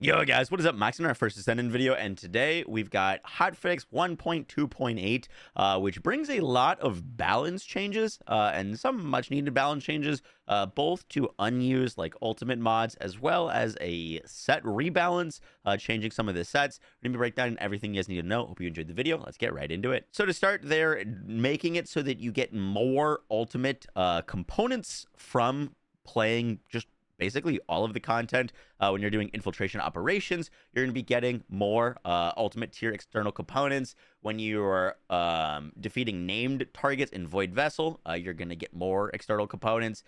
Yo guys, what is up? Max in our first Descendant video, and today we've got hotfix 1.2.8, which brings a lot of balance changes and some much needed balance changes, both to unused like ultimate mods as well as a set rebalance, changing some of the sets. We're gonna be breaking down everything you guys need to know. Hope you enjoyed the video. Let's get right into it. So to start, they're making it so that you get more ultimate components from playing just basically all of the content. When you're doing infiltration operations, you're going to be getting more ultimate tier external components. When you're defeating named targets in Void Vessel, you're going to get more external components.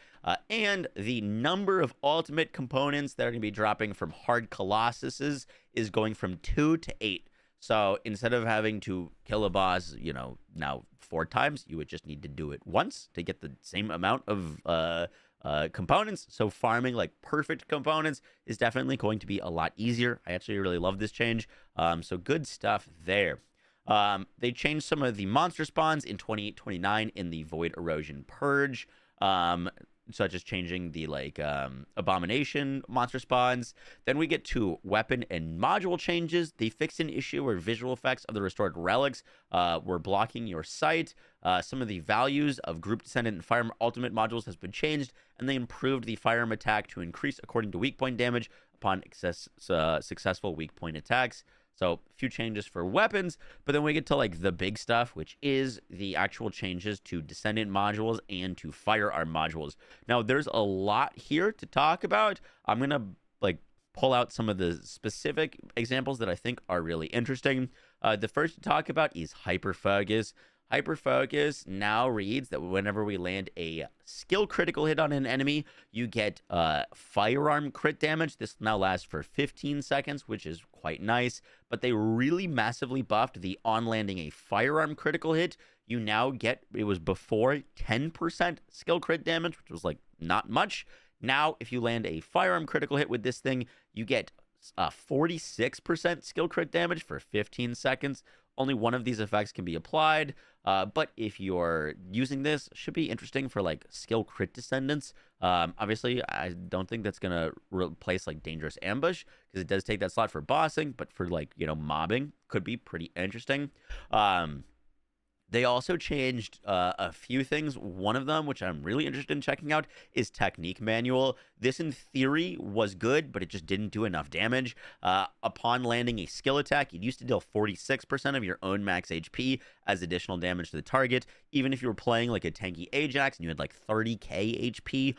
And the number of ultimate components that are going to be dropping from hard Colossuses is going from 2 to 8. So instead of having to kill a boss, now 4 times, you would just need to do it once to get the same amount of components. So farming like perfect components is definitely going to be a lot easier. I actually really love this change. So good stuff there. They changed some of the monster spawns in 28-29 in the Void Erosion Purge, such as changing the abomination monster spawns. Then we get to weapon and module changes. They fixed an issue where visual effects of the restored relics were blocking your sight. Some of the values of group descendant and firearm ultimate modules has been changed, and they improved the firearm attack to increase according to weak point damage upon successful weak point attacks. So a few changes for weapons, but then we get to like the big stuff, which is the actual changes to Descendant modules and to firearm modules. Now, there's a lot here to talk about. I'm going to pull out some of the specific examples that I think are really interesting. The first to talk about is Hyperfocus. Hyperfocus now reads that whenever we land a skill critical hit on an enemy, you get firearm crit damage. This now lasts for 15 seconds, which is quite nice. But they really massively buffed the on landing a firearm critical hit. You now get, it was before 10% skill crit damage, which was like not much. Now, if you land a firearm critical hit with this thing, you get 46% skill crit damage for 15 seconds. Only one of these effects can be applied, but if you're using this, should be interesting for like skill crit descendants. Obviously, I don't think that's gonna replace like dangerous ambush because it does take that slot for bossing, but for mobbing could be pretty interesting. They also changed a few things. One of them, which I'm really interested in checking out, is Technique Manual. This, in theory, was good, but it just didn't do enough damage. Upon landing a skill attack, it used to deal 46% of your own max HP as additional damage to the target. Even if you were playing like a tanky Ajax and you had like 30k HP,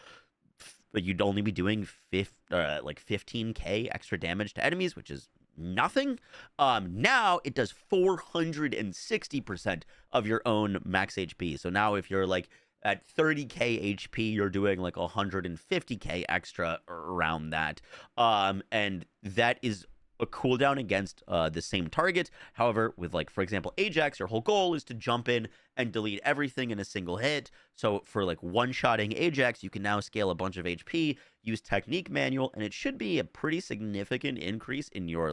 but you'd only be doing 15k extra damage to enemies, which is nothing. Now it does 460% of your own max HP. So now if you're like at 30k HP, you're doing like 150k extra around that. And that is a cooldown against the same target. However, with for example, Ajax, your whole goal is to jump in and delete everything in a single hit. So for one-shotting Ajax, you can now scale a bunch of HP, use Technique Manual, and it should be a pretty significant increase in your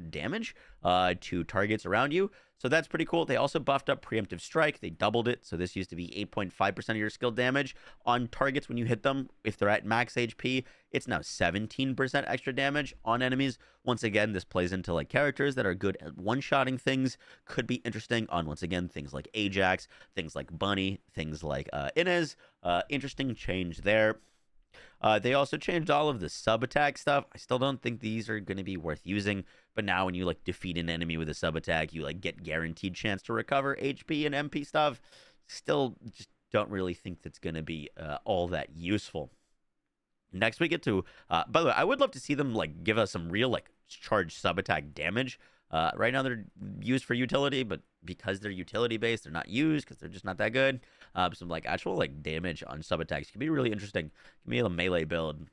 damage to targets around you. So that's pretty cool. They also buffed up Preemptive Strike. They doubled it. So this used to be 8.5% of your skill damage on targets when you hit them. If they're at max HP, it's now 17% extra damage on enemies. Once again, this plays into characters that are good at one-shotting things. Could be interesting on, once again, things like Ajax, things like Bunny, things like Inez. Interesting change there. They also changed all of the sub-attack stuff. I still don't think these are going to be worth using, but now when you defeat an enemy with a sub-attack, you get guaranteed chance to recover HP and MP stuff. Still just don't really think that's going to be all that useful. Next we get to, by the way, I would love to see them give us some real charged sub-attack damage. Right now they're used for utility, but because they're utility based, they're not used because they're just not that good. Some actual damage on sub attacks can be really interesting. Can be a melee build.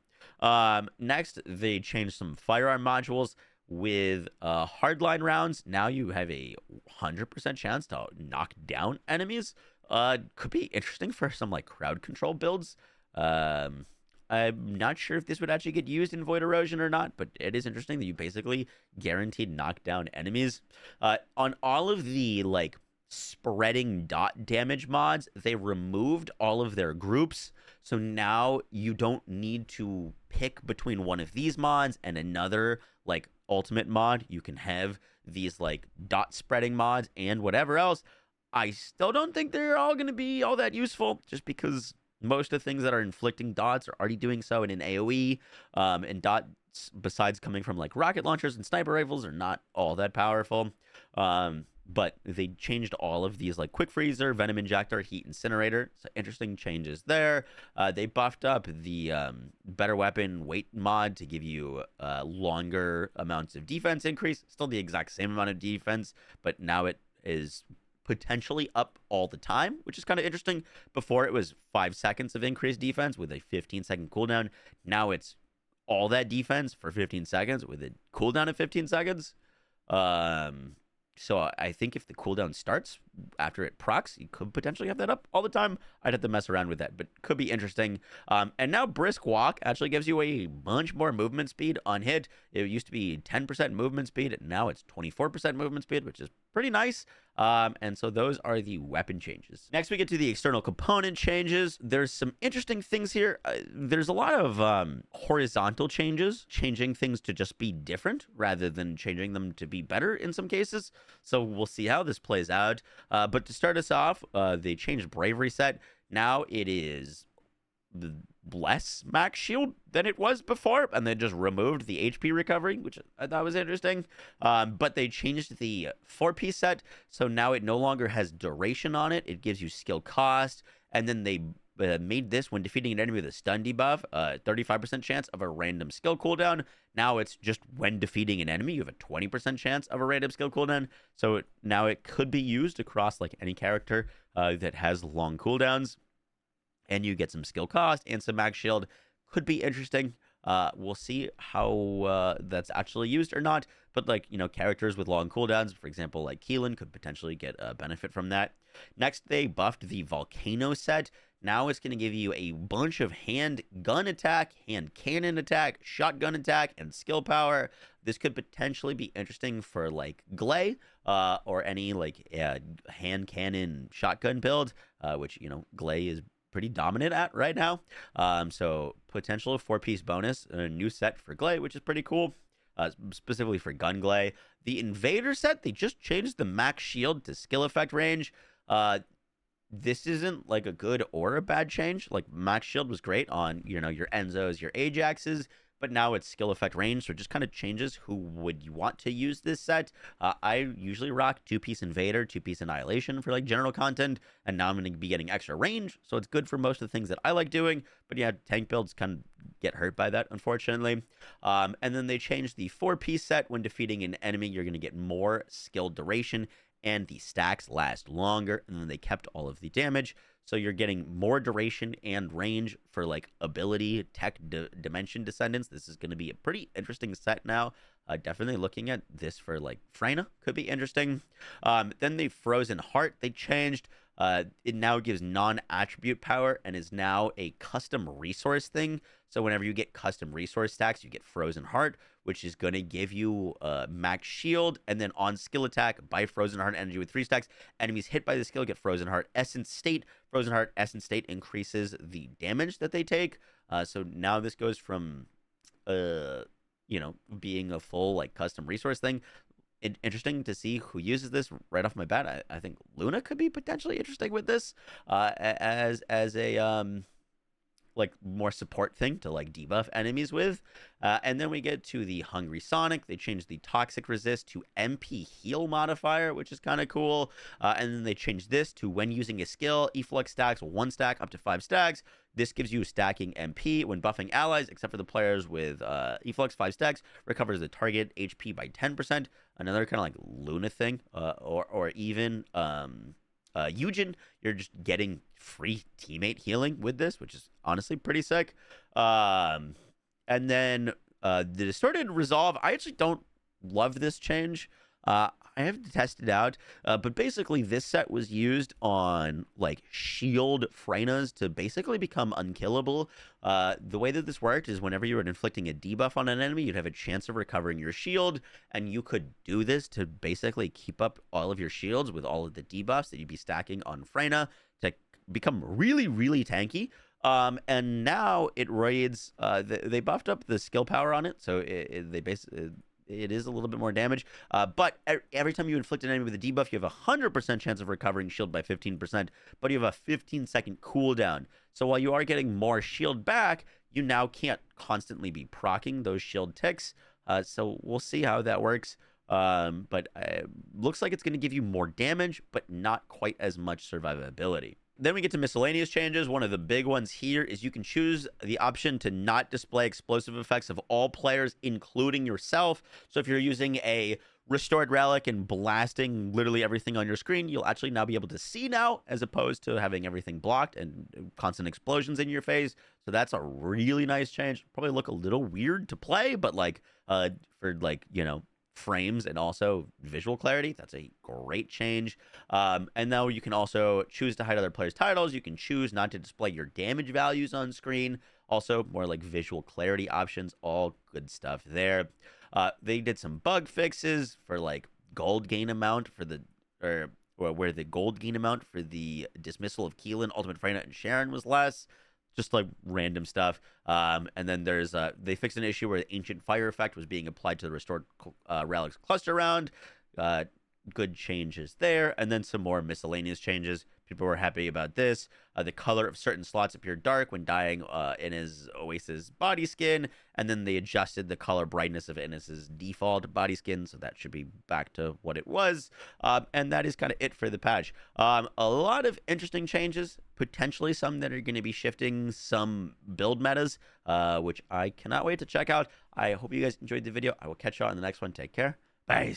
Next, they changed some firearm modules with hardline rounds. Now you have a 100% chance to knock down enemies. Could be interesting for some crowd control builds. I'm not sure if this would actually get used in Void Erosion or not, but it is interesting that you basically guaranteed knock down enemies. On all of the spreading dot damage mods, they removed all of their groups. So now you don't need to pick between one of these mods and another like ultimate mod. You can have these like dot spreading mods and whatever else. I still don't think they're all going to be all that useful, just because most of the things that are inflicting dots are already doing so in an AoE, and dots, besides coming from like rocket launchers and sniper rifles, are not all that powerful. But they changed all of these like quick freezer, venom injector, heat incinerator. So interesting changes there. They buffed up the better weapon weight mod to give you longer amounts of defense increase. Still the exact same amount of defense, but now it is potentially up all the time, which is kind of interesting. Before it was 5 seconds of increased defense with a 15-second cooldown. Now it's all that defense for 15 seconds with a cooldown of 15 seconds. So I think if the cooldown starts after it procs, you could potentially have that up all the time. I'd have to mess around with that, but could be interesting. And now Brisk Walk actually gives you a bunch more movement speed on hit. It used to be 10% movement speed. Now it's 24% movement speed, which is pretty nice. And so those are the weapon changes. Next, we get to the external component changes. There's some interesting things here. There's a lot of horizontal changes, changing things to just be different rather than changing them to be better in some cases. So we'll see how this plays out. But to start us off, they changed Bravery set. Now it is less max shield than it was before, and they just removed the HP recovery, which I thought was interesting. But they changed the 4-piece set, so now it no longer has duration on it. It gives you skill cost, and then they made this when defeating an enemy with a stun debuff, 35% chance of a random skill cooldown. Now it's just when defeating an enemy, you have a 20% chance of a random skill cooldown. So now it could be used across like any character that has long cooldowns. And you get some skill cost and some max shield. Could be interesting. We'll see how that's actually used or not. But like, you know, characters with long cooldowns, for example, like Keelan, could potentially get a benefit from that. Next, they buffed the Volcano set. Now it's going to give you a bunch of hand gun attack, hand cannon attack, shotgun attack, and skill power. This could potentially be interesting for like Glay or any like hand cannon shotgun build, which, you know, Glay is pretty dominant at right now. So potential 4-piece bonus, a new set for Glay, which is pretty cool, specifically for gun Glay. The Invader set, they just changed the max shield to skill effect range. This isn't like a good or a bad change. Like max shield was great on, you know, your Enzos, your Ajaxes, but now it's skill effect range, so it just kind of changes who would you want to use this set. I usually rock 2-piece Invader, 2-piece Annihilation for like general content, and now I'm going to be getting extra range, so it's good for most of the things that I like doing. But yeah, tank builds kind of get hurt by that, unfortunately. And then they changed the 4-piece set. When defeating an enemy, you're going to get more skill duration, and the stacks last longer, and then they kept all of the damage. So you're getting more duration and range for like ability, tech, dimension descendants. This is going to be a pretty interesting set now. Definitely looking at this for like Freyna could be interesting. Then the Frozen Heart, they changed. It now gives non-attribute power and is now a custom resource thing. So whenever you get custom resource stacks, you get Frozen Heart, which is going to give you max shield, and then on skill attack, by Frozen Heart energy with 3 stacks, enemies hit by the skill get Frozen Heart Essence State. Frozen Heart Essence State increases the damage that they take. So now this goes from, you know, being a full like custom resource thing. Interesting to see who uses this right off my bat. I think Luna could be potentially interesting with this as a like more support thing to like debuff enemies with. And then we get to the Hungry Sonic. They changed the Toxic Resist to MP Heal modifier, which is kind of cool. And then they changed this to when using a skill, Efflux stacks 1 stack up to 5 stacks. This gives you stacking MP when buffing allies, except for the players with Efflux 5 stacks, recovers the target HP by 10%. Another kind of like Luna thing, or even Eugen, you're just getting free teammate healing with this, which is honestly pretty sick. And then the Distorted Resolve, I actually don't love this change. I have to test it out. But basically, this set was used on like shield Freynas to basically become unkillable. The way that this worked is whenever you were inflicting a debuff on an enemy, you'd have a chance of recovering your shield, and you could do this to basically keep up all of your shields with all of the debuffs that you'd be stacking on Freyna to become really, really tanky. And now it raids. They buffed up the skill power on it, so they basically it is a little bit more damage. But every time you inflict an enemy with a debuff, you have a 100% chance of recovering shield by 15%, but you have a 15-second cooldown. So while you are getting more shield back, you now can't constantly be proccing those shield ticks. So we'll see how that works. But looks like it's going to give you more damage, but not quite as much survivability. Then we get to miscellaneous changes. One of the big ones here is you can choose the option to not display explosive effects of all players, including yourself. So if you're using a restored relic and blasting literally everything on your screen, you'll actually now be able to see now, as opposed to having everything blocked and constant explosions in your face. So that's a really nice change. Probably look a little weird to play, but like for like, you know, frames and also visual clarity, that's a great change. And now you can also choose to hide other players' titles. You can choose not to display your damage values on screen. Also more like visual clarity options, all good stuff there. They did some bug fixes for like gold gain amount for the or where the gold gain amount for the dismissal of Keelan, Ultimate Freyna, and Sharon was less. Just like random stuff. And then there's they fixed an issue where the ancient fire effect was being applied to the restored relics cluster round. Good changes there. And then some more miscellaneous changes. People were happy about this. The color of certain slots appeared dark when dying in his Oasis body skin, and then they adjusted the color brightness of Innes's default body skin, so that should be back to what it was. And that is kind of it for the patch. A lot of interesting changes, potentially some that are going to be shifting some build metas, which I cannot wait to check out. I hope you guys enjoyed the video. I will catch you all in the next one. Take care. Bye.